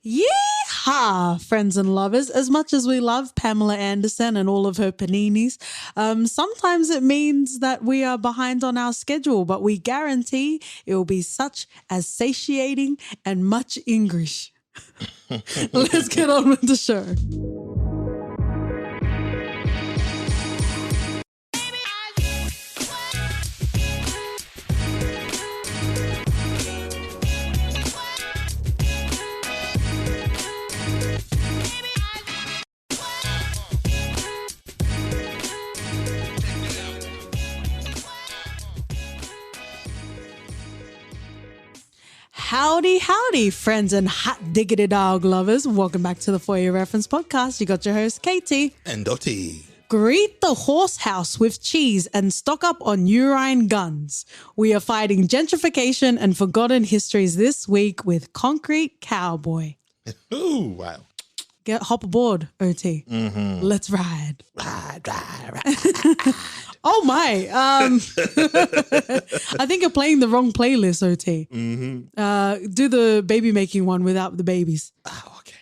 Yeehaw, friends and lovers. As much as we love Pamela Anderson and all of her paninis, sometimes it means that we are behind on our schedule, but we guarantee it will be such as satiating and much English. Let's get on with the show. Howdy, howdy, friends and hot diggity dog lovers. Welcome back to the For Your Reference podcast. You got your host, Katie. And Dottie. Greet the horse house with cheese and stock up on urine guns. We are fighting gentrification and forgotten histories this week with Concrete Cowboy. Ooh, wow. Hop aboard, OT. Mm-hmm. Let's ride. Ride. Oh my. I think you're playing the wrong playlist, OT. Mm-hmm. Do the baby making one without the babies. Oh, okay.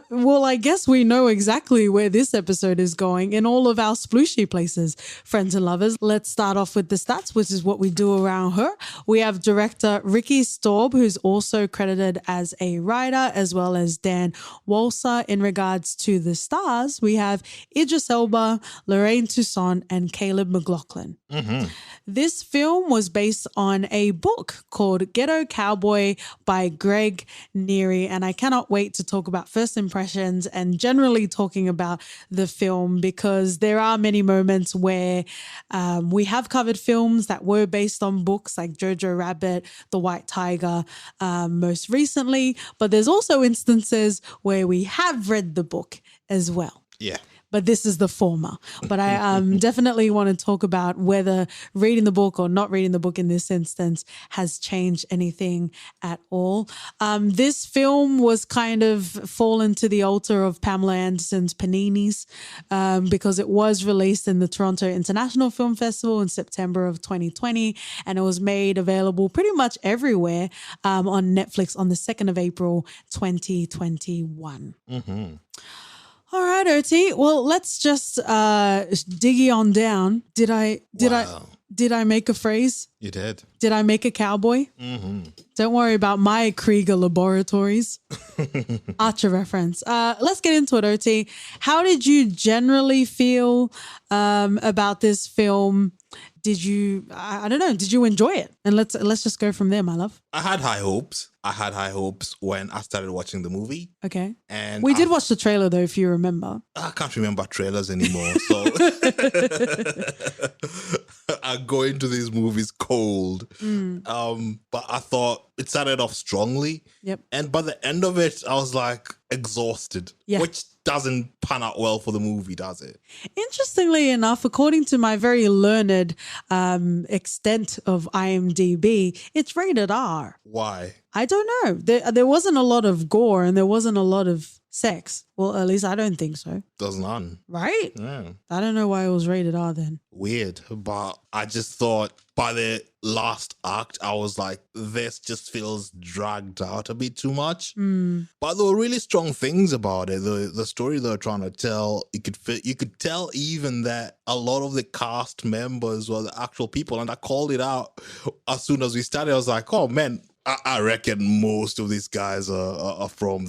Well, I guess we know exactly where this episode is going in all of our splooshy places, friends and lovers. Let's start off with the stats, which is what we do around her. We have director Ricky Staub, who's also credited as a writer, as well as Dan Walser. In regards to the stars, we have Idris Elba, Lorraine Toussaint, and Caleb McLaughlin. Mm-hmm. This film was based on a book called Ghetto Cowboy by Greg Neary, and I cannot wait to talk about first impressions and generally talking about the film because there are many moments where we have covered films that were based on books like Jojo Rabbit, The White Tiger most recently, but there's also instances where we have read the book as well. Yeah. But this is the former. But I definitely want to talk about whether reading the book or not reading the book in this instance has changed anything at all. This film was kind of fallen to the altar of Pamela Anderson's paninis because it was released in the Toronto International Film Festival in September of 2020, and it was made available pretty much everywhere on Netflix on the 2nd of April, 2021. Mm-hmm. All right, OT. Well, let's just diggy on down. Did I make a phrase? You did. Did I make a cowboy? Mm-hmm. Don't worry about my Krieger Laboratories. Archer reference. Let's get into it, OT. How did you generally feel about this film? Did you, I don't know, did you enjoy it? And let's just go from there, my love. I had high hopes. When I started watching the movie. Okay. And we did watch the trailer though, if you remember. I can't remember trailers anymore. So I go into these movies cold. But I thought it started off strongly. Yep. And by the end of it, I was like exhausted. Yeah. Which doesn't pan out well for the movie, does it? Interestingly enough, according to my very learned extent of IMDb, it's rated R. Why? I don't know. There wasn't a lot of gore and there wasn't a lot of sex. Well, at least I don't think so. There's none. Right? Yeah. I don't know why it was rated R then. Weird. But I just thought by the last act, I was like, this just feels dragged out a bit too much. But there were really strong things about it. The story they were trying to tell, you could tell even that a lot of the cast members were the actual people. And I called it out as soon as we started. I was like, oh man, I reckon most of these guys are from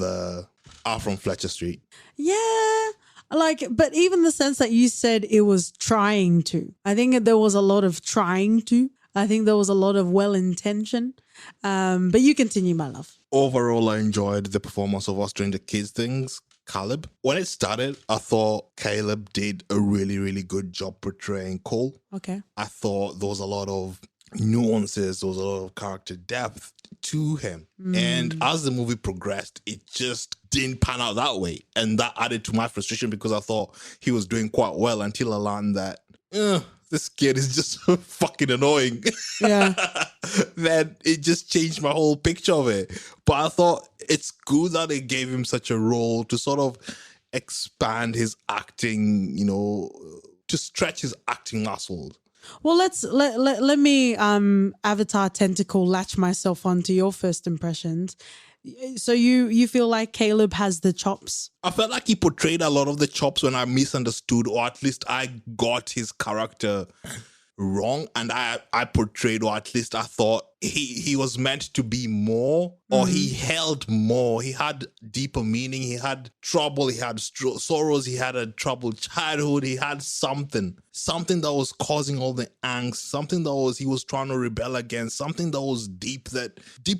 Fletcher Street. Yeah. But even the sense that you said it was trying to, I think there was a lot of trying to. I think there was a lot of well-intention. But you continue, my love. Overall, I enjoyed the performance of us doing the kids things. Caleb. When it started, I thought Caleb did a really, really good job portraying Cole. Okay. I thought there was a lot of nuances, there was a lot of character depth to him. And as the movie progressed, it just didn't pan out that way. And that added to my frustration because I thought he was doing quite well until I learned that this kid is just fucking annoying. Yeah. Then it just changed my whole picture of it. But I thought it's good that they gave him such a role to sort of expand his acting, to stretch his acting muscles. Well, let me Avatar tentacle latch myself onto your first impressions. So you feel like Caleb has the chops? I felt like he portrayed a lot of the chops when I misunderstood, or at least I got his character wrong, and I portrayed, or at least I thought he was meant to be more, or he held more. He had deeper meaning. He had trouble. He had sorrows. He had a troubled childhood. He had something that was causing all the angst, something that he was trying to rebel against, something that was deeper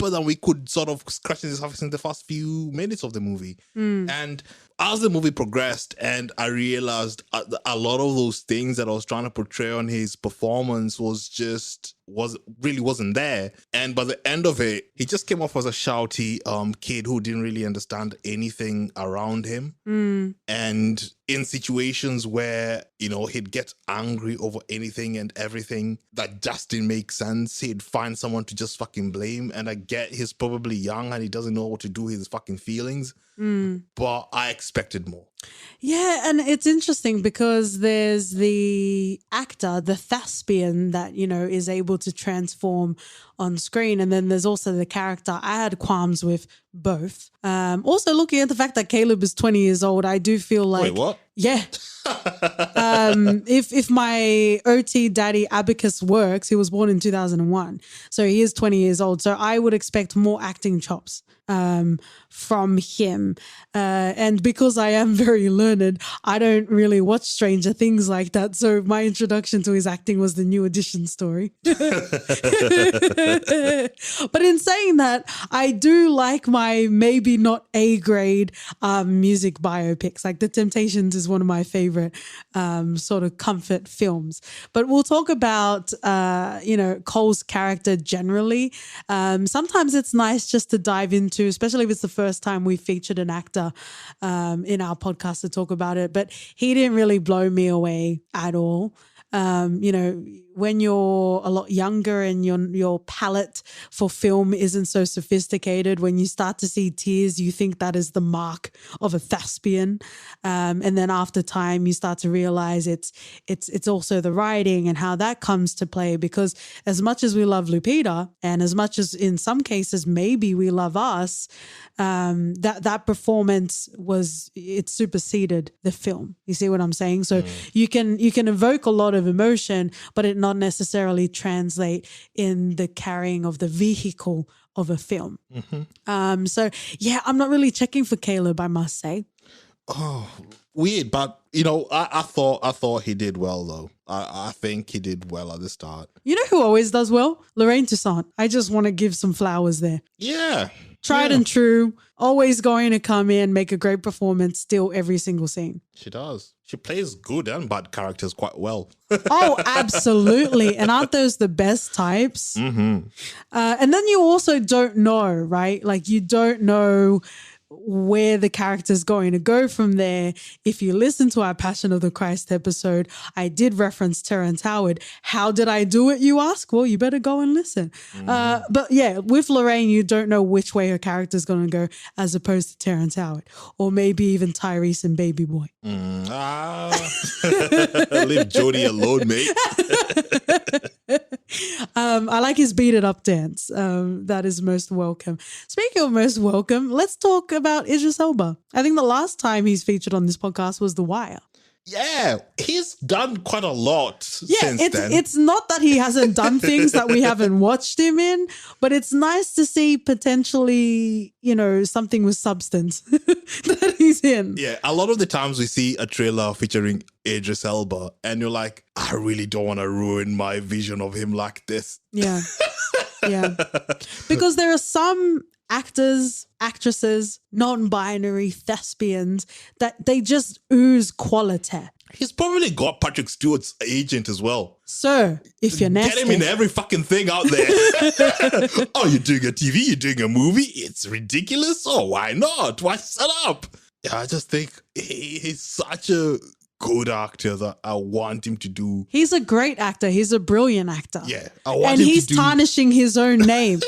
than we could sort of scratch the surface in the first few minutes of the movie. And as the movie progressed, and I realized a lot of those things that I was trying to portray on his performance really wasn't there. And by the end of it, he just came off as a shouty kid who didn't really understand anything around him. And in situations where, he'd get angry over anything and everything that just didn't make sense, he'd find someone to just fucking blame. And I get he's probably young and he doesn't know what to do with his fucking feelings. But I expected more. Yeah, and it's interesting because there's the actor, the thespian that, is able to transform on screen. And then there's also the character. I had qualms with both. Also, looking at the fact that Caleb is 20 years old, I do feel like... Wait, what? Yeah. If my OT daddy Abacus works, he was born in 2001. So he is 20 years old. So I would expect more acting chops from him. And because I am very learned, I don't really watch Stranger Things like that. So my introduction to his acting was the New Edition story. But in saying that, I do like my maybe not A-grade music biopics. Like The Temptations is one of my favorite sort of comfort films. But we'll talk about, Cole's character generally. Sometimes it's nice just to dive into, especially if it's the first time we featured an actor in our podcast to talk about it. But he didn't really blow me away at all. When you're a lot younger and your palette for film isn't so sophisticated, when you start to see tears, you think that is the mark of a thespian. And then after time, you start to realize it's also the writing and how that comes to play, because as much as we love Lupita and as much as in some cases, maybe we love us, that performance it superseded the film. You see what I'm saying? So you can evoke a lot of emotion, but it not necessarily translate in the carrying of the vehicle of a film. So yeah, I'm not really checking for Caleb, I must say. Oh, weird, but I thought he did well though. I think he did well at the start. You know who always does well? Lorraine Toussaint. I just want to give some flowers there. Yeah. Tried and true, always going to come in, make a great performance, still every single scene. She does. She plays good and bad characters quite well. Oh, absolutely. And aren't those the best types? And then you also don't know, right? Like you don't know where the character's going to go from there. If you listen to our Passion of the Christ episode, I did reference Terrence Howard. How did I do it, you ask? Well, you better go and listen. But yeah, with Lorraine, you don't know which way her character's going to go as opposed to Terrence Howard, or maybe even Tyrese and Baby Boy. Leave Jody alone, mate. I like his beat it up dance. That is most welcome. Speaking of most welcome, let's talk about Idris Elba. I think the last time he's featured on this podcast was The Wire. Yeah, he's done quite a lot since then. It's not that he hasn't done things that we haven't watched him in, but it's nice to see potentially, something with substance that he's in. Yeah, a lot of the times we see a trailer featuring Idris Elba and you're like, I really don't want to ruin my vision of him like this. Yeah. Yeah. Because there are some actors, actresses, non-binary thespians that they just ooze quality. He's probably got Patrick Stewart's agent as well. So, if you're nasty, get him in every fucking thing out there. Oh, you're doing a TV, you're doing a movie? It's ridiculous. Oh, why not? Why shut up? Yeah, I just think he's such a good actor that I want him to do. He's a great actor. He's a brilliant actor. Yeah. And he's tarnishing his own name.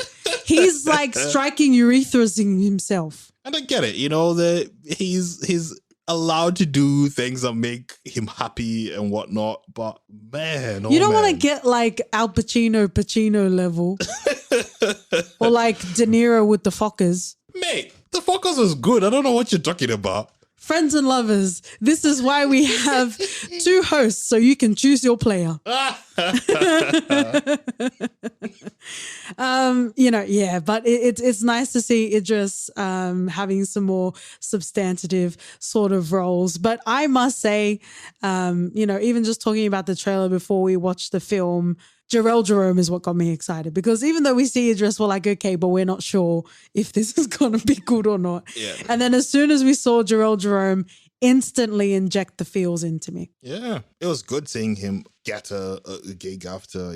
He's like striking urethras in himself. And I get it, he's allowed to do things that make him happy and whatnot, but man, you don't want to get like Al Pacino level or like De Niro with the Fockers. Mate, the focus was good. I don't know what you're talking about. Friends and lovers, this is why we have two hosts, so you can choose your player. But it's nice to see Idris having some more substantive sort of roles. But I must say, even just talking about the trailer before we watched the film, Jarrell Jerome is what got me excited, because even though we see Idris, we're like, okay, but we're not sure if this is going to be good or not. Yeah. And then as soon as we saw Jarrell Jerome, instantly inject the feels into me. Yeah, it was good seeing him get a gig after,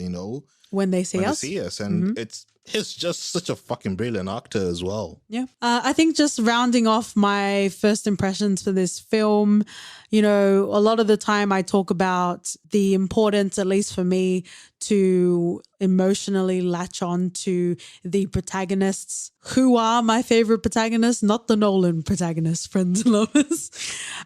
when they see us. And he's just such a fucking brilliant actor as well. Yeah. I think just rounding off my first impressions for this film, a lot of the time I talk about the importance, at least for me, to emotionally latch on to the protagonists who are my favorite protagonists, not the Nolan protagonists, friends and lovers.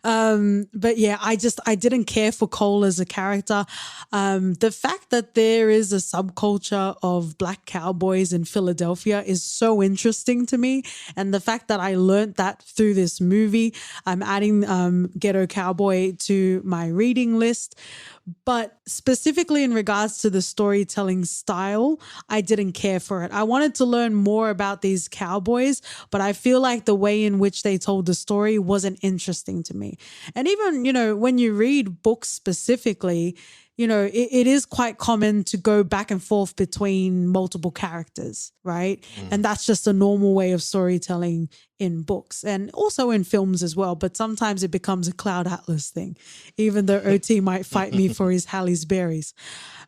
But yeah, I didn't care for Cole as a character. The fact that there is a subculture of black cowboys in Philadelphia is so interesting to me. And the fact that I learned that through this movie, I'm adding Ghetto Cowboy to my reading list. But specifically in regards to the storytelling style, I didn't care for it. I wanted to learn more about these cowboys, but I feel like the way in which they told the story wasn't interesting to me. And even, when you read books specifically, it is quite common to go back and forth between multiple characters, right? And that's just a normal way of storytelling in books and also in films as well. But sometimes it becomes a Cloud Atlas thing, even though OT might fight me for his Hallie's berries.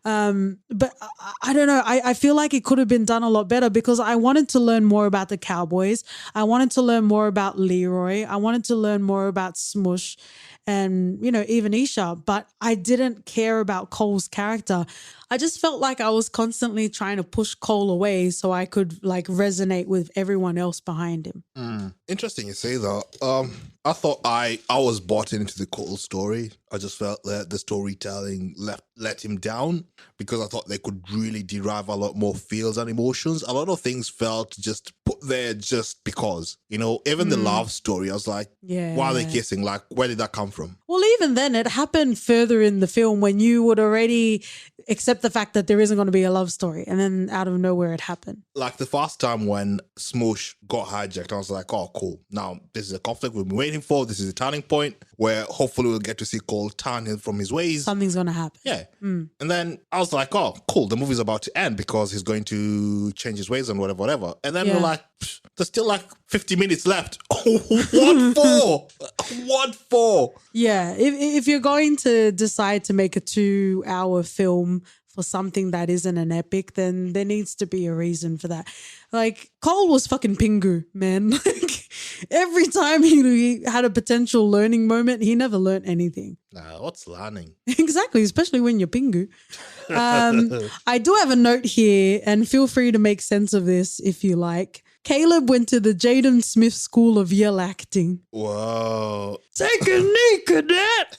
But I don't know. I feel like it could have been done a lot better, because I wanted to learn more about the Cowboys. I wanted to learn more about Leroy. I wanted to learn more about Smush and, even Isha, but I didn't care about Cole's character. I just felt like I was constantly trying to push Cole away so I could resonate with everyone else behind him. Interesting you say that. I thought I was bought into the Cole story. I just felt that the storytelling let him down, because I thought they could really derive a lot more feels and emotions. A lot of things felt just put there just because, even the love story, I was like, why are they kissing? Like, where did that come from? Well, even then it happened further in the film when you would already accept the fact that there isn't going to be a love story, and then out of nowhere it happened. Like the first time when Smoosh got hijacked, I was like, oh, cool. Now this is a conflict we've been waiting for. This is a turning point where hopefully we'll get to see Cole turn him from his ways. Something's going to happen. Yeah. And then I was like, oh, cool. The movie's about to end because he's going to change his ways and whatever. And then we're like, there's still 50 minutes left. What for? What for? Yeah. If you're going to decide to make a 2-hour film for something that isn't an epic, then there needs to be a reason for that. Cole was fucking Pingu, man. Every time he had a potential learning moment, he never learned anything. Nah, what's learning? Exactly, especially when you're Pingu. I do have a note here, and feel free to make sense of this if you like. Caleb went to the Jaden Smith School of Yell Acting. Whoa. Take a knee, cadet.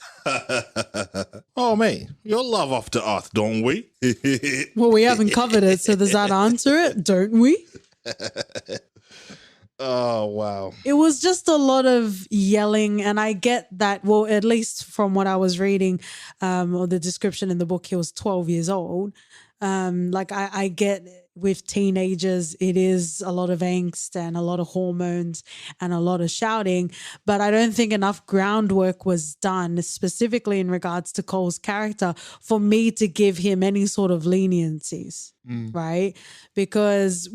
Oh, mate, you're love after earth, don't we? Well, we haven't covered it, so does that answer it? Don't we? Oh, wow. It was just a lot of yelling, and I get that, well, at least from what I was reading, or the description in the book, he was 12 years old. I get with teenagers, it is a lot of angst and a lot of hormones and a lot of shouting, but I don't think enough groundwork was done, specifically in regards to Cole's character, for me to give him any sort of leniencies, right? Because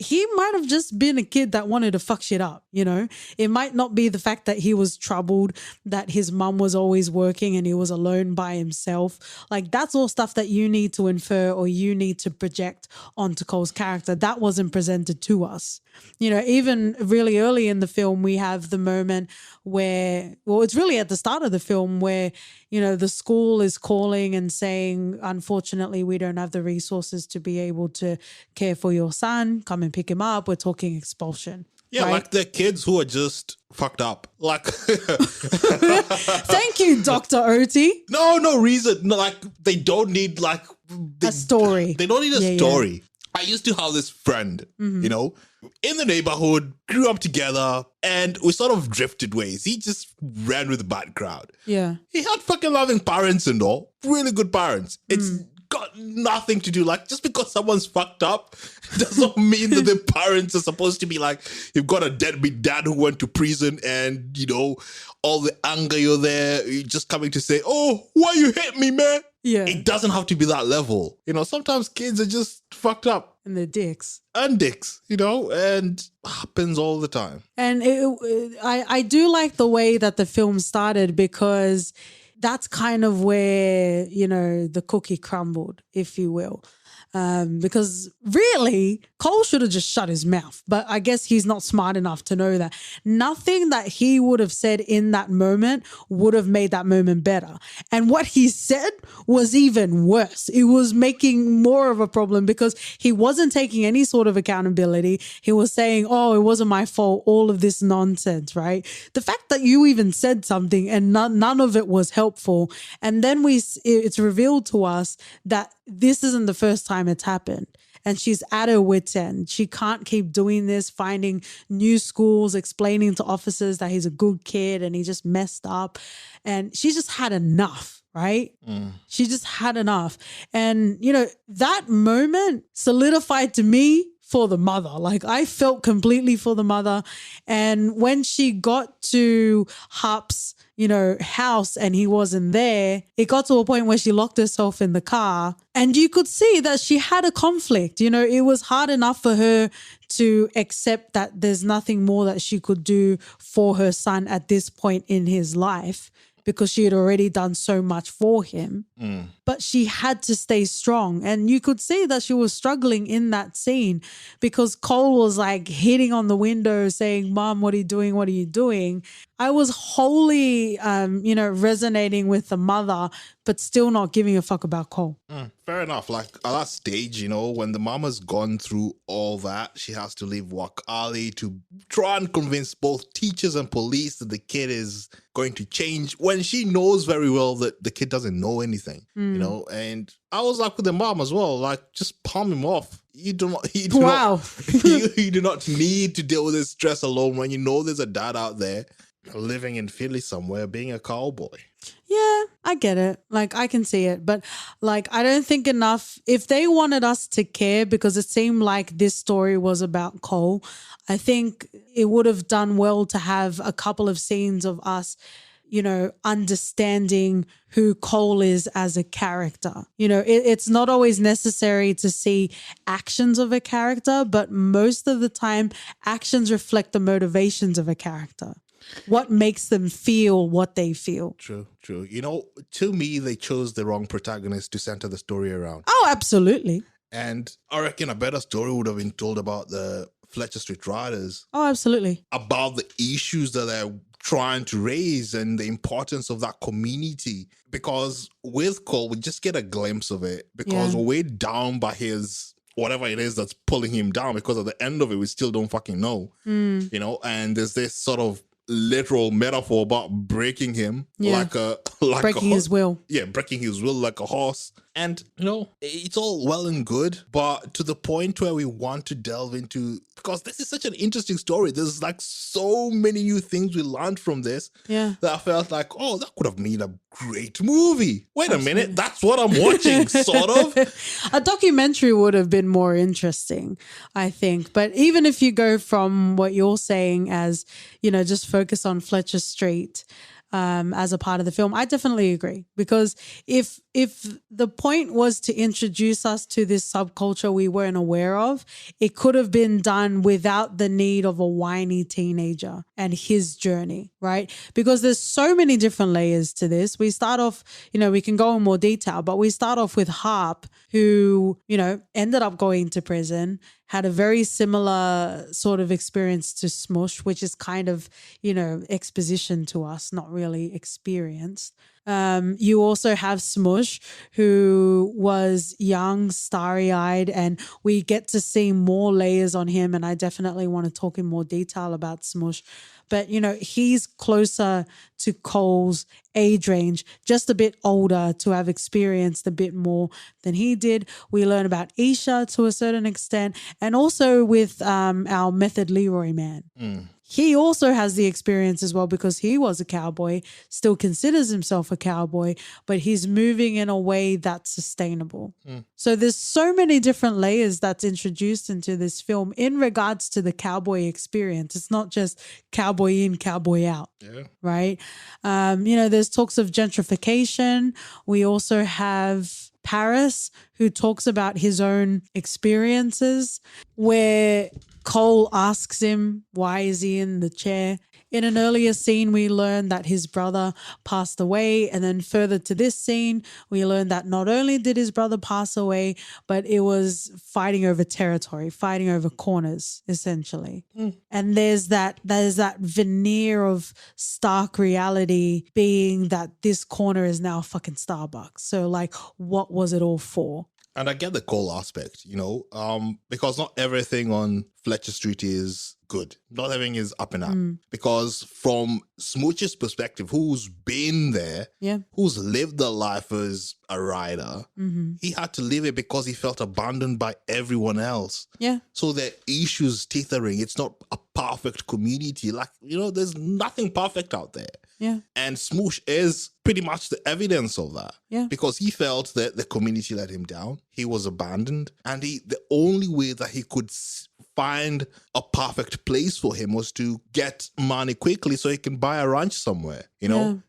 he might have just been a kid that wanted to fuck shit up, It might not be the fact that he was troubled, that his mum was always working and he was alone by himself. That's all stuff that you need to infer or you need to project onto Cole's character. That wasn't presented to us. Even really early in the film, we have the moment where, well, it's really at the start of the film where, the school is calling and saying, unfortunately, we don't have the resources to be able to care for your son. Come and pick him up. We're talking expulsion. Yeah, right? The kids who are just fucked up. Thank you, Dr. Oti. No reason. No, they don't need a story. They don't need a story. Yeah. I used to have this friend, you know, in the neighborhood, grew up together, and we sort of drifted ways. He just ran with the bad crowd. Yeah. He had fucking loving parents and all, really good parents. It's got nothing to do, like, just because someone's fucked up doesn't mean that their parents are supposed to be like, you've got a deadbeat dad who went to prison and, you know, all the anger you're there, you're just coming to say, oh, why you hit me, man? Yeah. It doesn't have to be that level. You know, sometimes kids are just fucked up. And they're dicks. And dicks, you know, and happens all the time. And I do like the way that the film started, because that's kind of where, you know, the cookie crumbled, if you will. Because really, Cole should have just shut his mouth. But I guess he's not smart enough to know that. Nothing that he would have said in that moment would have made that moment better. And what he said was even worse. It was making more of a problem, because he wasn't taking any sort of accountability. He was saying, oh, it wasn't my fault, all of this nonsense, right? The fact that you even said something and none of it was helpful. And then it's revealed to us that this isn't the first time it's happened. And she's at her wit's end. She can't keep doing this, finding new schools, explaining to officers that he's a good kid and he just messed up. And she just had enough, right? She just had enough. And, you know, that moment solidified to me for the mother. Like, I felt completely for the mother. And when she got to Hup's, you know, house and he wasn't there, it got to a point where she locked herself in the car, and you could see that she had a conflict. You know, it was hard enough for her to accept that there's nothing more that she could do for her son at this point in his life, because she had already done so much for him. But she had to stay strong. And you could see that she was struggling in that scene, because Cole was like hitting on the window saying, Mom, what are you doing? What are you doing? I was wholly, you know, resonating with the mother, but still not giving a fuck about Cole. Fair enough. Like, at that stage, you know, when the mama's gone through all that, she has to leave work early to try and convince both teachers and police that the kid is going to change, when she knows very well that the kid doesn't know anything, you know. And I was like with the mom as well, like, just palm him off. You do not you do not need to deal with this stress alone, when you know there's a dad out there living in Philly somewhere being a cowboy. Yeah, I get it. Like, I can see it. But, like, I don't think enough. If they wanted us to care, because it seemed like this story was about Cole, I think it would have done well to have a couple of scenes of us, you know, understanding who Cole is as a character. You know, it's not always necessary to see actions of a character, but most of the time, actions reflect the motivations of a character. What makes them feel what they feel. True. You know, to me, they chose the wrong protagonist to center the story around. Oh, absolutely. And I reckon a better story would have been told about the Fletcher Street Riders. Oh, absolutely. About the issues that they're trying to raise and the importance of that community. Because with Cole, we just get a glimpse of it, because we're weighed down by his whatever it is that's pulling him down, because at the end of it, we still don't fucking know, you know. And there's this sort of literal metaphor about breaking him like breaking his will. Yeah, breaking his will like a horse. And, you know, it's all well and good, but to the point where we want to delve into, because this is such an interesting story. There's like so many new things we learned from this that I felt like, oh, that could have made a great movie. Wait a minute, that's what I'm watching, sort of. A documentary would have been more interesting, I think. But even if you go from what you're saying as, you know, just focus on Fletcher Street as a part of the film, I definitely agree. Because if the point was to introduce us to this subculture we weren't aware of, it could have been done without the need of a whiny teenager and his journey, right? Because there's so many different layers to this. We start off, you know, we can go in more detail, but we start off with Harp, who, you know, ended up going to prison, had a very similar sort of experience to Smush, which is kind of, you know, exposition to us, not really experienced. You also have Smush, who was young, starry-eyed, and we get to see more layers on him, and I definitely want to talk in more detail about Smush. But, he's closer to Cole's age range, just a bit older to have experienced a bit more than he did. We learn about Isha to a certain extent, and also with our Method Leroy man. He also has the experience as well because he was a cowboy, still considers himself a cowboy, but he's moving in a way that's sustainable. So there's so many different layers that's introduced into this film in regards to the cowboy experience. It's not just cowboy in, cowboy out, right? There's talks of gentrification. We also have Paris, who talks about his own experiences, where Cole asks him, why is he in the chair? In an earlier scene, we learn that his brother passed away. And then further to this scene, we learn that not only did his brother pass away, but it was fighting over territory, fighting over corners, essentially. And there's that veneer of stark reality being that this corner is now fucking Starbucks. So like, what was it all for? And I get the Cole aspect, because not everything on Fletcher Street is good. Not everything is up and up. Because from Smooch's perspective, who's been there, who's lived the life as a rider, he had to live it because he felt abandoned by everyone else. So there are issues tethering. It's not a perfect community. Like, there's nothing perfect out there. And Smooch is pretty much the evidence of that. Because he felt that the community let him down. He was abandoned. And the only way that he could find a perfect place for him was to get money quickly so he can buy a ranch somewhere.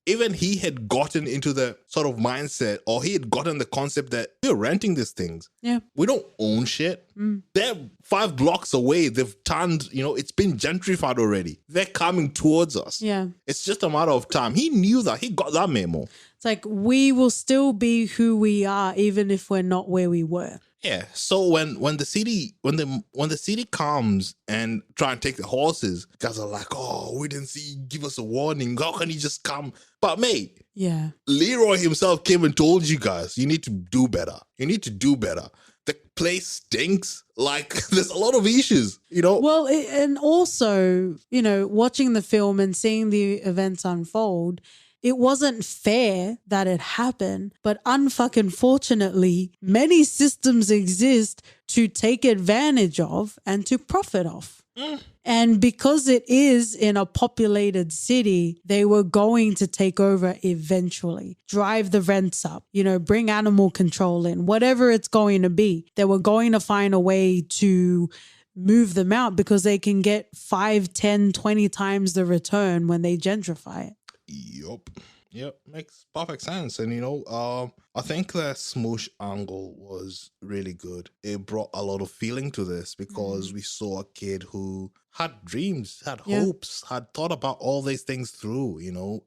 Even he had gotten into the sort of mindset, or he had gotten the concept that we're renting these things. We don't own shit. They're 5 blocks away. They've turned, it's been gentrified already. They're coming towards us. It's just a matter of time. He knew that. He got that memo. It's like, we will still be who we are even if we're not where we were. Yeah. So when the city comes and try and take the horses, guys are like, oh, we didn't give us a warning. How can he just come? But mate, Leroy himself came and told you guys, you need to do better. You need to do better. The place stinks. Like, there's a lot of issues, Well, and also, watching the film and seeing the events unfold, it wasn't fair that it happened, but unfucking fortunately, many systems exist to take advantage of and to profit off. And because it is in a populated city, they were going to take over eventually, drive the rents up, bring animal control in, whatever it's going to be. They were going to find a way to move them out because they can get 5, 10, 20 times the return when they gentrify it. Yep, makes perfect sense. And I think the Smoosh angle was really good. It brought a lot of feeling to this because we saw a kid who had dreams, had hopes, had thought about all these things through,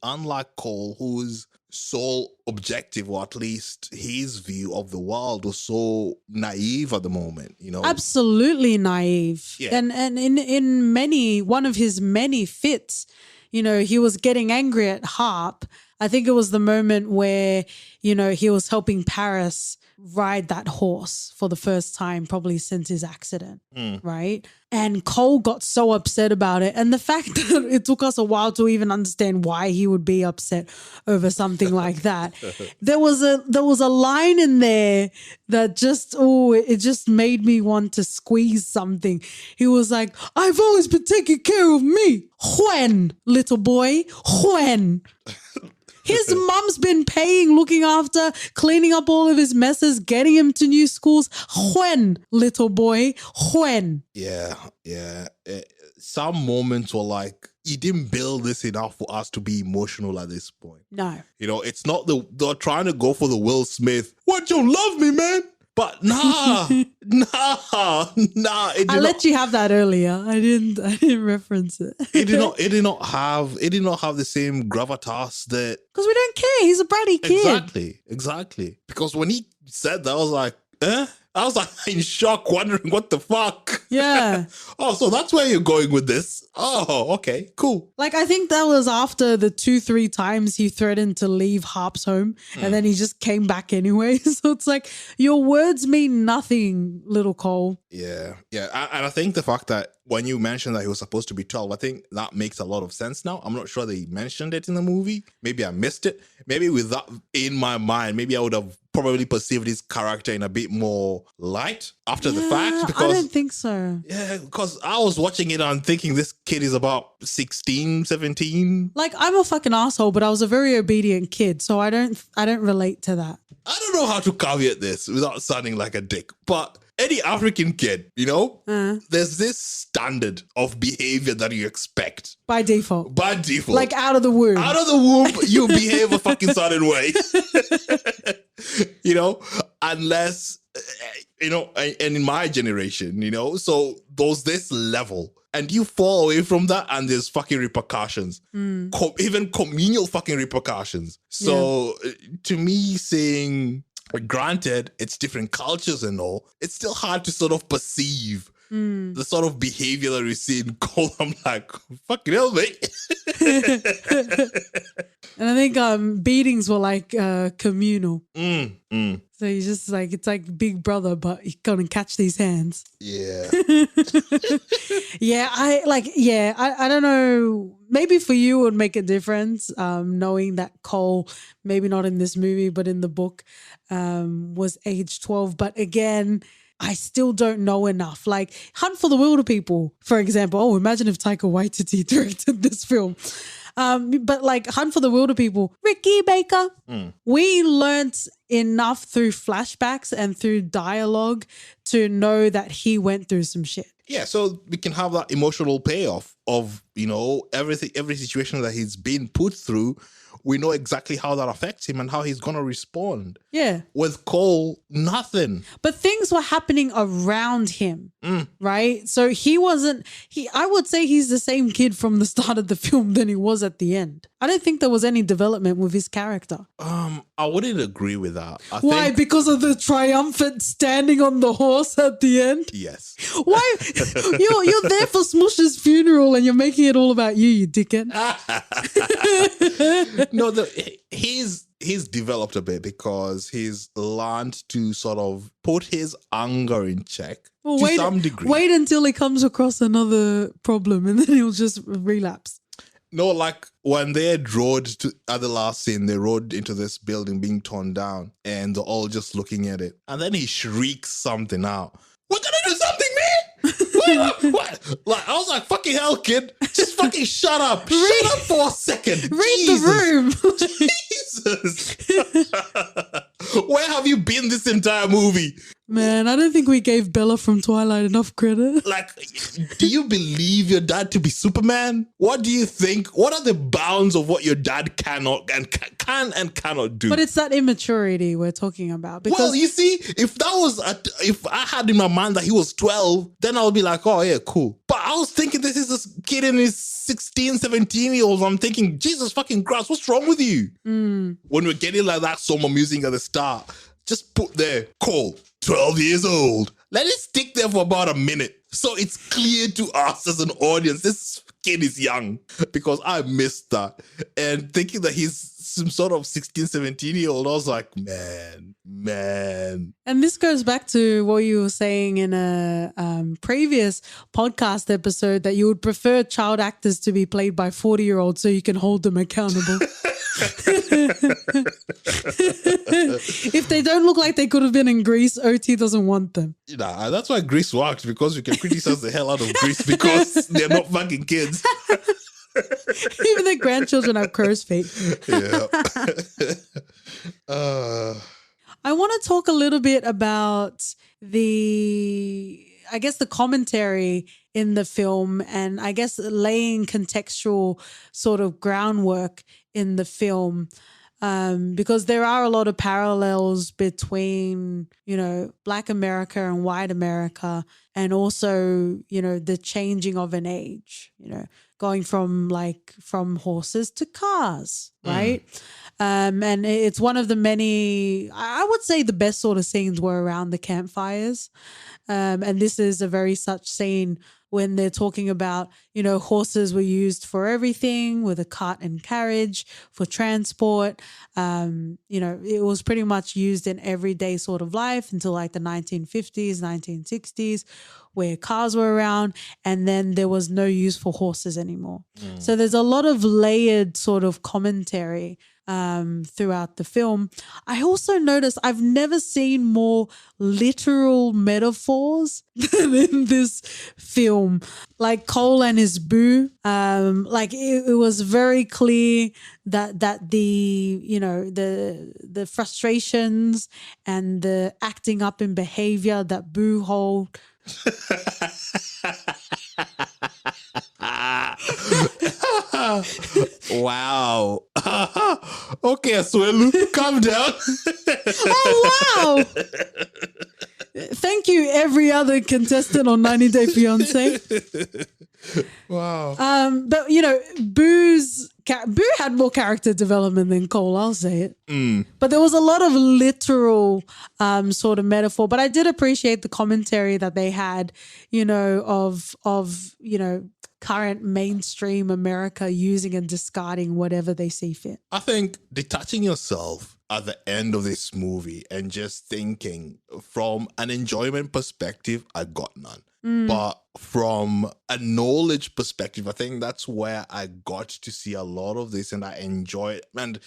unlike Cole, whose sole objective, or at least his view of the world, was so naive at the moment, Absolutely naive. And in one of his many fits, he was getting angry at Harp. I think it was the moment where, he was helping Paris ride that horse for the first time, probably since his accident, right? And Cole got so upset about it. And the fact that it took us a while to even understand why he would be upset over something like that. There was a line in there that it just made me want to squeeze something. He was like, I've always been taking care of me. When, little boy? When? His mum's been paying, looking after, cleaning up all of his messes, getting him to new schools. When, little boy? When? Yeah. Some moments were like, you didn't build this enough for us to be emotional at this point. No. It's not they're trying to go for the Will Smith. What, you love me, man? But nah. I let you have that earlier. I didn't reference it. It did not have the same gravitas that, because we don't care. He's a bratty kid. Exactly. Because when he said that, I was like, I was like in shock, wondering what the fuck. Yeah. Oh, so that's where you're going with this. Oh, okay, cool. Like, I think that was after the 2-3 times he threatened to leave Harp's home and then he just came back anyway. So it's like, your words mean nothing, little Cole. Yeah. And I think the fact that when you mentioned that he was supposed to be 12, I think that makes a lot of sense now. I'm not sure they mentioned it in the movie. Maybe I missed it. Maybe with that in my mind, maybe I would have probably perceived his character in a bit more light after the fact. Because I don't think so. Yeah, because I was watching it and thinking this kid is about 16, 17. Like, I'm a fucking asshole, but I was a very obedient kid, so I don't relate to that. I don't know how to caveat this without sounding like a dick, but any African kid, there's this standard of behavior that you expect. By default. Like out of the womb. Out of the womb, you behave a fucking certain way. Unless, and in my generation, so there's this level. And you fall away from that and there's fucking repercussions. Even communal fucking repercussions. So to me saying, granted, it's different cultures and all, it's still hard to sort of perceive the sort of behavior that we see in Cole. I'm like, fucking hell, mate. And I think beatings were like communal. So you just like, it's like Big Brother, but you gotta catch these hands. Yeah. I don't know. Maybe for you it would make a difference, knowing that Cole, maybe not in this movie, but in the book, was age 12. But again, I still don't know enough. Like Hunt for the Wilder People, for example. Oh, imagine if Taika Waititi directed this film. But like Hunt for the Wilder People, Ricky Baker, we learnt enough through flashbacks and through dialogue to know that he went through some shit. Yeah, so we can have that emotional payoff of, every situation that he's been put through. We know exactly how that affects him and how he's going to respond. Yeah. With Cole, nothing. But things were happening around him, right? So I would say he's the same kid from the start of the film than he was at the end. I don't think there was any development with his character. I wouldn't agree with that. Why? Because of the triumphant standing on the horse at the end? Yes. Why? You're there for Smush's funeral and you're making it all about you dickhead. No, he's developed a bit because he's learned to sort of put his anger in check to some degree. Wait until he comes across another problem and then he'll just relapse. No, like when they rode at the last scene, they rode into this building being torn down and they're all just looking at it. And then he shrieks something out. We're gonna do something, man! What? Like, I was like, fucking hell, kid. Just fucking shut up. Shut up for a second. Read the room. Jesus. Where have you been this entire movie? Man, I don't think we gave Bella from Twilight enough credit. Like, do you believe your dad to be Superman? What do you think? What are the bounds of what your dad can and cannot do? But it's that immaturity we're talking about. Because well, you see, if I had in my mind that he was 12, then I would be like, oh yeah, cool. But I was thinking this is a kid in his 16, 17-year-olds. I'm thinking, Jesus fucking Christ, what's wrong with you? When we're getting like that summer music at the start, just put there, Cole, 12 years old. Let it stick there for about a minute. So it's clear to us as an audience, this kid is young, because I missed that. And thinking that he's some sort of 16, 17-year-old, I was like, man. And this goes back to what you were saying in a previous podcast episode, that you would prefer child actors to be played by 40-year-olds so you can hold them accountable. If they don't look like they could have been in Greece, OT doesn't want them. Nah, that's why Greece works, because we can criticize the hell out of Greece because they're not fucking kids. Even their grandchildren have crow's feet. Yeah. I want to talk a little bit about the commentary in the film, and I guess laying contextual sort of groundwork in the film. because there are a lot of parallels between, Black America and white America, and also, the changing of an age, going from horses to cars, right? And it's one of the many, I would say the best sort of scenes were around the campfires. And this is a very such scene when they're talking about, horses were used for everything, with a cart and carriage, for transport. It was pretty much used in everyday sort of life until like the 1950s, 1960s, where cars were around, and then there was no use for horses anymore. So there's a lot of layered sort of commentary throughout the film. I also noticed I've never seen more literal metaphors than in this film. Like Cole and his boo, it was very clear that the frustrations and the acting up in behavior that boo hold. Wow. Okay, Asuelu, calm down. Oh, wow. Thank you, every other contestant on 90 Day Fiancé. Wow. But Boo had more character development than Cole, I'll say it. But there was a lot of literal sort of metaphor. But I did appreciate the commentary that they had, of current mainstream America using and discarding whatever they see fit. I think detaching yourself at the end of this movie and just thinking from an enjoyment perspective, I got none. But from a knowledge perspective, I think that's where I got to see a lot of this and I enjoy it. And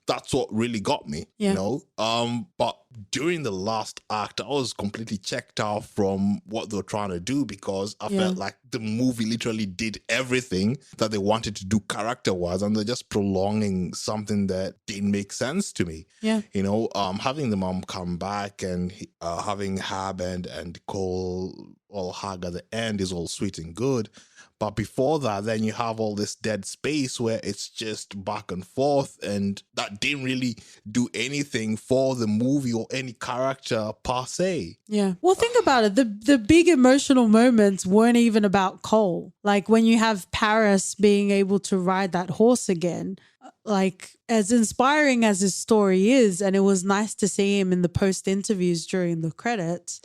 that's what really got me, But during the last act, I was completely checked out from what they were trying to do because I felt like the movie literally did everything that they wanted to do character-wise, and they're just prolonging something that didn't make sense to me. Yeah. Having the mom come back and having Hab and Cole all hug at the end is all sweet and good. But before that, then you have all this dead space where it's just back and forth, and that didn't really do anything for the movie or any character per se. Yeah. Well, think about it. The big emotional moments weren't even about Cole. Like when you have Paris being able to ride that horse again, like as inspiring as his story is, and it was nice to see him in the post interviews during the credits,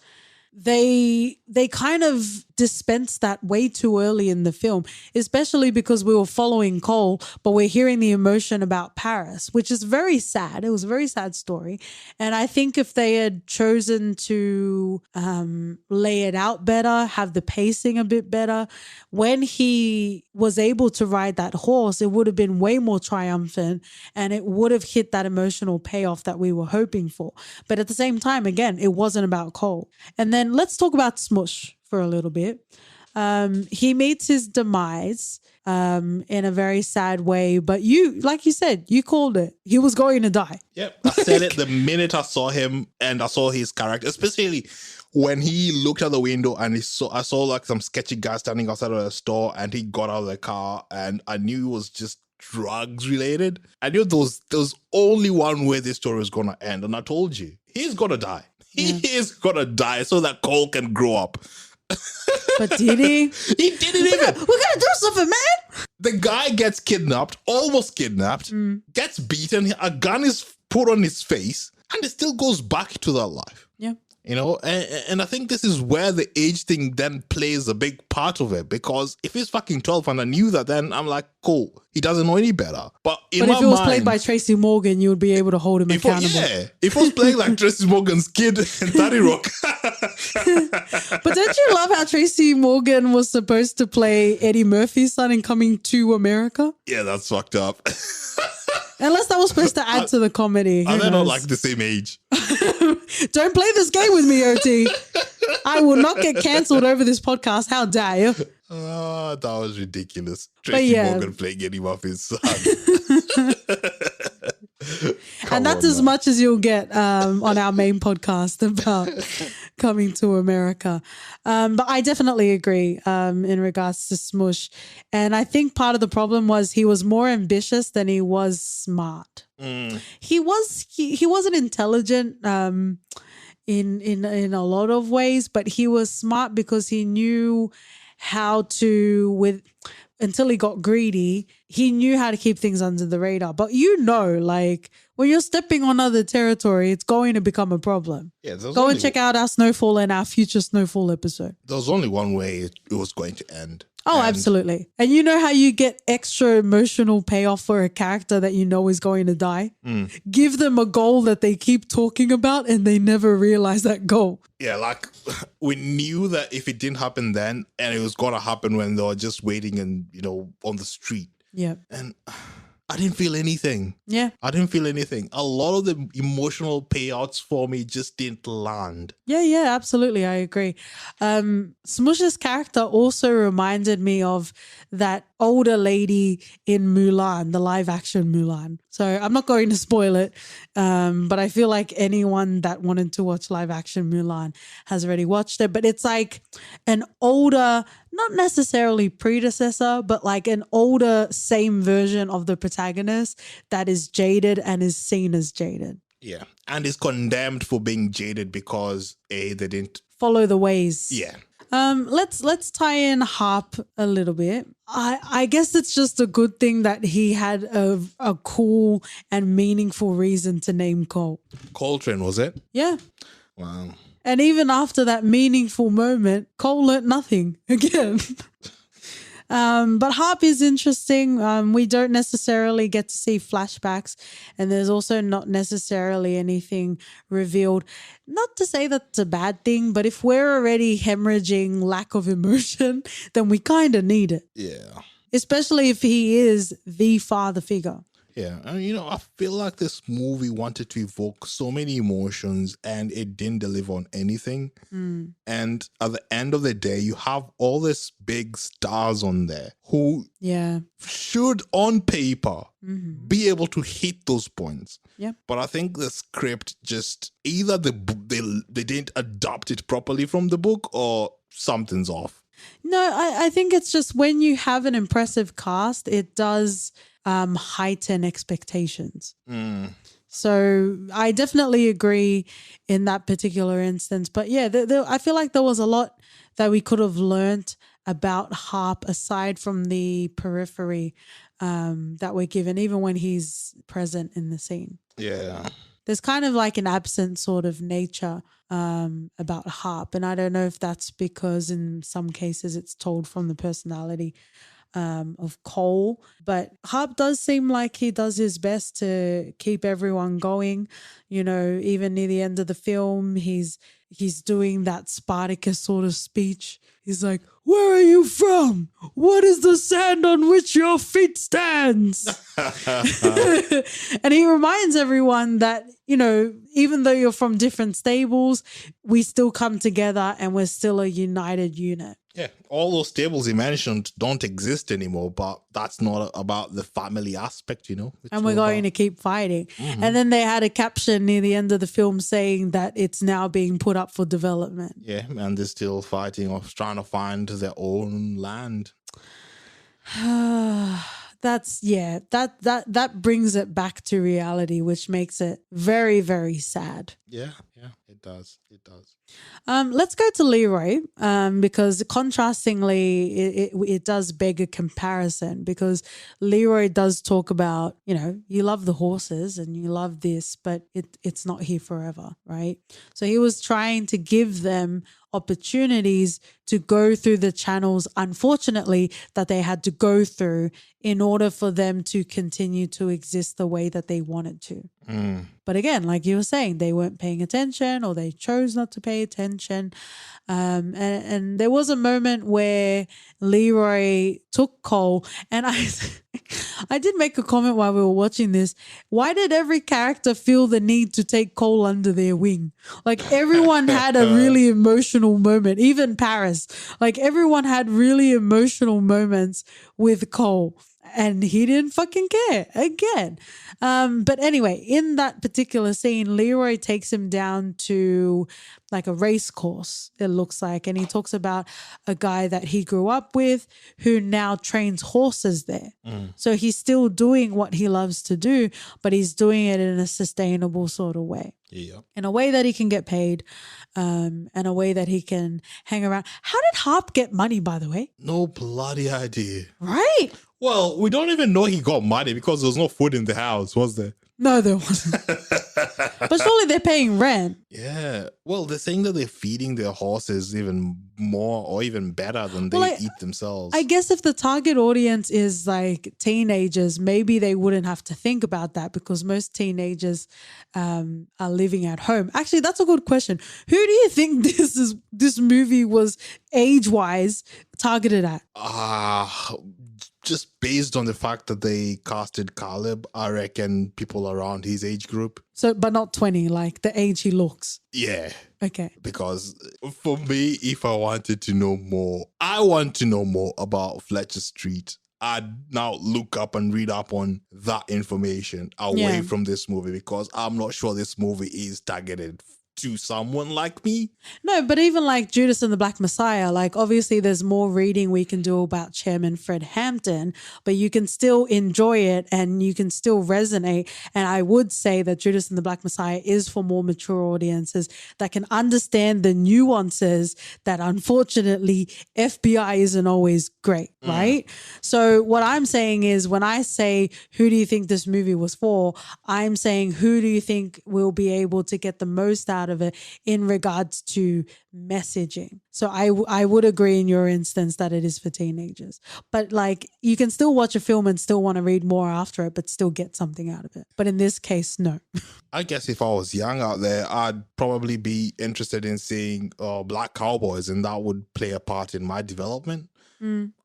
they kind of dispensed that way too early in the film, especially because we were following Cole, but we're hearing the emotion about Paris, which is very sad. It was a very sad story. And I think if they had chosen to lay it out better, have the pacing a bit better, when he was able to ride that horse, it would have been way more triumphant and it would have hit that emotional payoff that we were hoping for. But at the same time, again, it wasn't about Cole. And then let's talk about Smush for a little bit. He meets his demise in a very sad way, but like you said, you called it. He was going to die. Yep, I said it the minute I saw him and I saw his character, especially when he looked out the window and I saw like some sketchy guy standing outside of the store and he got out of the car and I knew it was just drugs related. I knew there was only one way this story was going to end, and I told you, he's going to die. He is going to die so that Cole can grow up. But did he? He didn't even. We're going to do something, man. The guy gets kidnapped, almost kidnapped, gets beaten, a gun is put on his face, and it still goes back to that life. Yeah. And I think this is where the age thing then plays a big part of it, because if he's fucking 12 and I knew that, then I'm like, cool, he doesn't know any better. But if it was played by Tracy Morgan, you would be able to hold him accountable. If it was playing like Tracy Morgan's kid in 30 Rock. But don't you love how Tracy Morgan was supposed to play Eddie Murphy's son in Coming to America? Yeah, that's fucked up. Unless that was supposed to add to the comedy. Are they not like the same age? Don't play this game with me, OT. I will not get cancelled over this podcast. How dare you? Oh, that was ridiculous. Tracy Morgan playing Eddie Murphy's son. And that's as much as you'll get on our main podcast about Coming to America. But I definitely agree in regards to Smush. And I think part of the problem was he was more ambitious than he was smart. He wasn't intelligent in a lot of ways, but he was smart because he knew how to until he got greedy, he knew how to keep things under the radar. But like when you're stepping on other territory, it's going to become a problem. Yeah, go and check out our snowfall and our future snowfall episode. There was only one way it was going to end. Oh, absolutely. And you know how you get extra emotional payoff for a character that you know is going to die? Give them a goal that they keep talking about and they never realize that goal. Yeah, like we knew that if it didn't happen then, and it was going to happen when they were just waiting and, on the street. Yeah. And I didn't feel anything. Yeah. I didn't feel anything. A lot of the emotional payouts for me just didn't land. Yeah, absolutely. I agree. Smush's character also reminded me of that older lady in Mulan, the live action Mulan. So I'm not going to spoil it, but I feel like anyone that wanted to watch live action Mulan has already watched it. But it's like an older, not necessarily predecessor, but like an older, same version of the protagonist that is jaded and is seen as jaded. Yeah. And is condemned for being jaded because they didn't follow the ways. Yeah. Let's tie in Harp a little bit. I guess it's just a good thing that he had a cool and meaningful reason to name Cole. Coltrane, was it? Yeah. Wow. And even after that meaningful moment, Cole learnt nothing again. But Harp is interesting. We don't necessarily get to see flashbacks, and there's also not necessarily anything revealed. Not to say that's a bad thing, but if we're already hemorrhaging lack of emotion, then we kind of need it. Yeah. Especially if he is the father figure. Yeah, and I feel like this movie wanted to evoke so many emotions and it didn't deliver on anything. And at the end of the day, you have all these big stars on there who should, on paper, be able to hit those points. Yeah. But I think the script just either they didn't adapt it properly from the book or something's off. No, I think it's just when you have an impressive cast, it does heighten expectations. So I definitely agree in that particular instance. But yeah, I feel like there was a lot that we could have learnt about Harp aside from the periphery that we're given, even when he's present in the scene. Yeah. There's kind of like an absent sort of nature about Harp. And I don't know if that's because in some cases it's told from the personality of Cole. But Harp does seem like he does his best to keep everyone going. Even near the end of the film, he's doing that Spartacus sort of speech. He's like, "Where are you from? What is the sand on which your feet stands?" And he reminds everyone that, even though you're from different stables, we still come together and we're still a united unit. Yeah, all those stables he mentioned don't exist anymore, but that's not about the family aspect, And we're going to keep fighting. And then they had a caption near the end of the film saying that it's now being put up for development. Yeah, and they're still fighting or trying to find their own land. That brings it back to reality, which makes it very, very sad. Yeah, it does. Let's go to Leroy because contrastingly, it does beg a comparison because Leroy does talk about, you love the horses and you love this, but it's not here forever, right? So he was trying to give them opportunities to go through the channels, unfortunately, that they had to go through in order for them to continue to exist the way that they wanted to. But again, like you were saying, they weren't paying attention or they chose not to pay attention. And there was a moment where Leroy took Cole, and I did make a comment while we were watching this. Why did every character feel the need to take Cole under their wing? Like everyone had a really emotional moment, even Paris. Like everyone had really emotional moments with Cole. And he didn't fucking care again. But anyway, in that particular scene, Leroy takes him down to like a race course, it looks like. And he talks about a guy that he grew up with who now trains horses there. So he's still doing what he loves to do, but he's doing it in a sustainable sort of way. Yeah. In a way that he can get paid, and a way that he can hang around. How did Harp get money, by the way? No bloody idea. Right? Well, we don't even know he got money because there was no food in the house, was there? No, there wasn't. But surely they're paying rent. Yeah. Well, they're saying that they're feeding their horses even more or even better than they eat themselves. I guess if the target audience is like teenagers, maybe they wouldn't have to think about that because most teenagers are living at home. Actually, that's a good question. Who do you think this movie was age-wise targeted at? Just based on the fact that they casted Caleb, I reckon people around his age group. So, but not 20, like the age he looks. Yeah. Okay. Because for me, if I wanted to know more, I want to know more about Fletcher Street. I'd now look up and read up on that information away from this movie because I'm not sure this movie is targeted to someone like me. No, but even like Judas and the Black Messiah, like obviously there's more reading we can do about Chairman Fred Hampton, but you can still enjoy it and you can still resonate. And I would say that Judas and the Black Messiah is for more mature audiences that can understand the nuances that unfortunately FBI isn't always great, right? So what I'm saying is when I say, who do you think this movie was for? I'm saying, who do you think will be able to get the most out of it in regards to messaging? So I would agree in your instance that it is for teenagers, but like you can still watch a film and still want to read more after it, but still get something out of it. But in this case, no. I guess if I was young out there, I'd probably be interested in seeing Black Cowboys, and that would play a part in my development.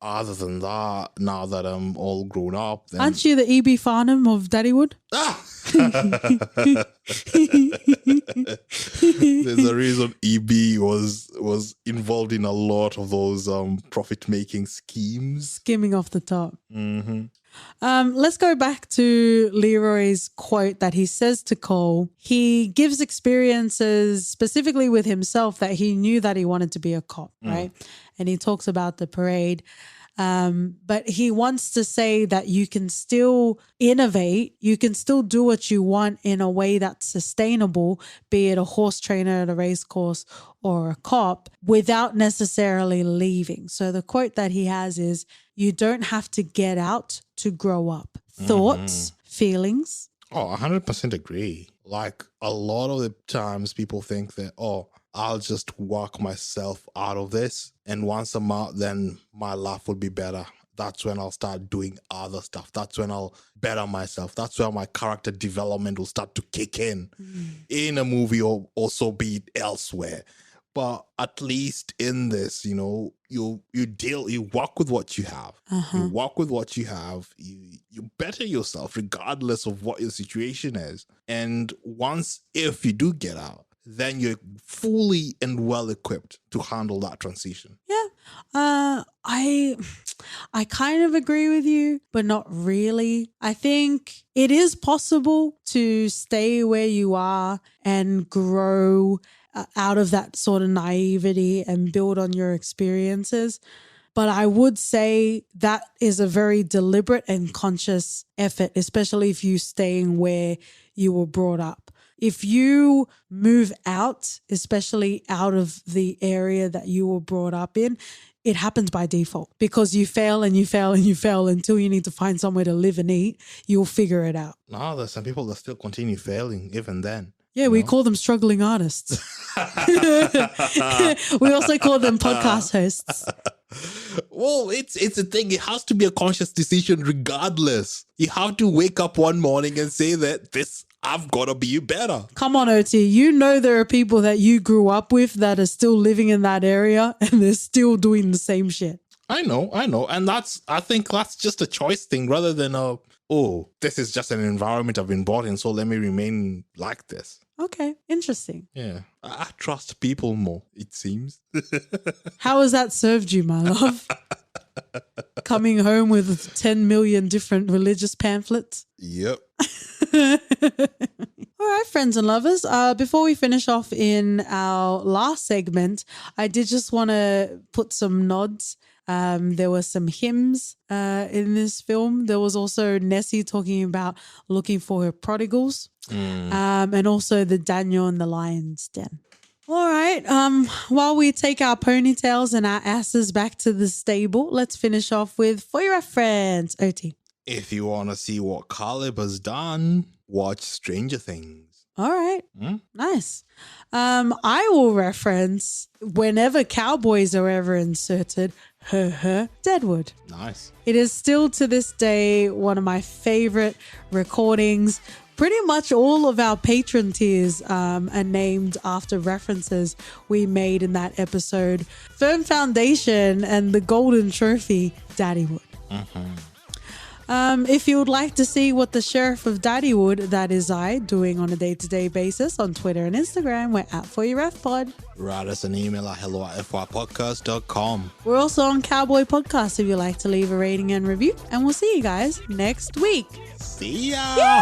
Other than that, now that I'm all grown up, then... Aren't you the E.B. Farnham of Daddywood? There's a reason EB was involved in a lot of those profit-making schemes. Skimming off the top. Let's go back to Leroy's quote that he says to Cole. He gives experiences specifically with himself that he knew that he wanted to be a cop, right? And he talks about the parade. But he wants to say that you can still innovate. You can still do what you want in a way that's sustainable, be it a horse trainer at a race course or a cop, without necessarily leaving. So the quote that he has is, you don't have to get out to grow up. Thoughts, feelings. Oh, 100% agree. Like a lot of the times people think that, I'll just work myself out of this. And once I'm out, then my life will be better. That's when I'll start doing other stuff. That's when I'll better myself. That's where my character development will start to kick in a movie or also be it elsewhere. But at least in this, you work with what you have. You work with what you have. You better yourself regardless of what your situation is. And if you do get out, then you're fully and well equipped to handle that transition. Yeah. I kind of agree with you, but not really. I think it is possible to stay where you are and grow out of that sort of naivety and build on your experiences. But I would say that is a very deliberate and conscious effort, especially if you're staying where you were brought up. If you move out, especially out of the area that you were brought up in, it happens by default because you fail and you fail and you fail until you need to find somewhere to live and eat. You'll figure it out. No, there's some people that still continue failing even then. Yeah, we call them struggling artists. We also call them podcast hosts. Well, it's a thing. It has to be a conscious decision regardless. You have to wake up one morning and say that I've got to be better. Come on, OT. You know there are people that you grew up with that are still living in that area and they're still doing the same shit. I know. And I think that's just a choice thing rather than this is just an environment I've been brought in, so let me remain like this. Okay, interesting. Yeah, I trust people more, it seems. How has that served you, my love? Coming home with 10 million different religious pamphlets? Yep. All right, friends and lovers. Before we finish off in our last segment, I did just want to put some nods. There were some hymns in this film. There was also Nessie talking about looking for her prodigals, and also the Daniel and the Lion's Den. All right. While we take our ponytails and our asses back to the stable, let's finish off with For Your Reference, OT. If you want to see what Caleb has done, watch Stranger Things. All right. Nice. I will reference whenever cowboys are ever inserted, Deadwood. Nice. It is still to this day one of my favorite recordings. Pretty much all of our patron tiers are named after references we made in that episode. Firm Foundation and the Golden Trophy, Daddywood. If you would like to see what the Sheriff of Daddywood, that is I, doing on a day-to-day basis on Twitter and Instagram, we're at For Your Ref Pod. Write us an email at hello@fypodcast.com. We're also on Cowboy Podcast if you'd like to leave a rating and review. And we'll see you guys next week. See ya! Yay!